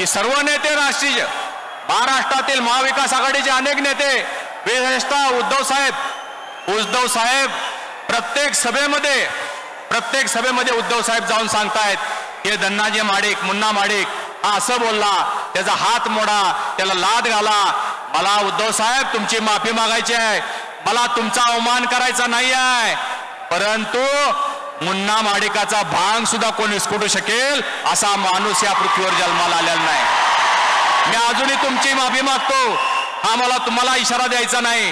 की सर्व नेते राष्ट्रीय महाराष्ट्रातील महाविकास आघाडीचे अनेक नेते विशेषतः उद्धव साहेब प्रत्येक सभेमध्ये उद्धव साहेब जाऊन सांगतायत की धन्नाजी माडिक मुन्ना माडिक हा असं बोलला, त्याचा हात मोडा, त्याला लाद घाला. मला उद्धव साहेब तुमची माफी मागायची आहे, मला तुमचा अवमान करायचा नाही आहे, परंतु मुन्ना माडिकाचा भांग सुद्धा कोण विस्कटू शकेल असा माणूस या पृथ्वीवर जन्माला आलेला नाही. मी अजूनही तुमची माफी मागतो, हा मला तुम्हाला इशारा द्यायचा नाही.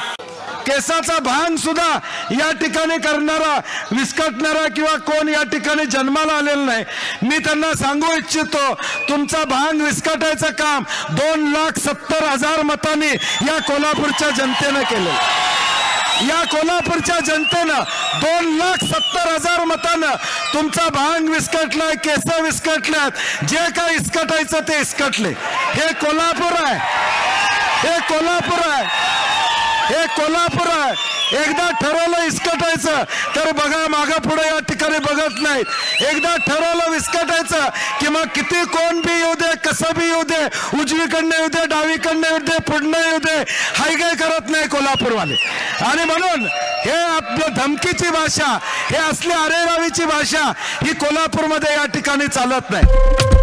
केसाचा भांग सुद्धा या ठिकाणी करणारा विस्कटणारा किंवा कोण या ठिकाणी जन्माला आलेला नाही. मी त्यांना सांगू इच्छितो, तुमचा भांग विस्कटायचं काम 2,70,000 मतांनी या कोल्हापूरच्या जनतेनं केलं. या कोल्हापूरच्या जनतेनं 2,70,000 मतांनं तुमचा भांग विस्कटलाय, केस विस्कटल्यात, जे काय विस्कटायचं ते विस्कटले. हे कोल्हापूर आहे, हे कोल्हापूर आहे, हे कोल्हापूर आहे. एकदा ठरवलं विस्कटायचं तर बघा मागं पुढे या ठिकाणी बघत नाहीत. एकदा ठरवलं विस्कटायचं की मग किती कोण बी येऊ दे, कसं बी येऊ दे, उजवीकडनं येऊ दे, डावीकडनं येऊ दे, पुढनं येऊ दे, हाय काय करत नाही कोल्हापूरवाले. आणि म्हणून हे आपलं धमकीची भाषा, हे असली अरेरावीची भाषा ही कोल्हापूरमध्ये या ठिकाणी चालत नाही.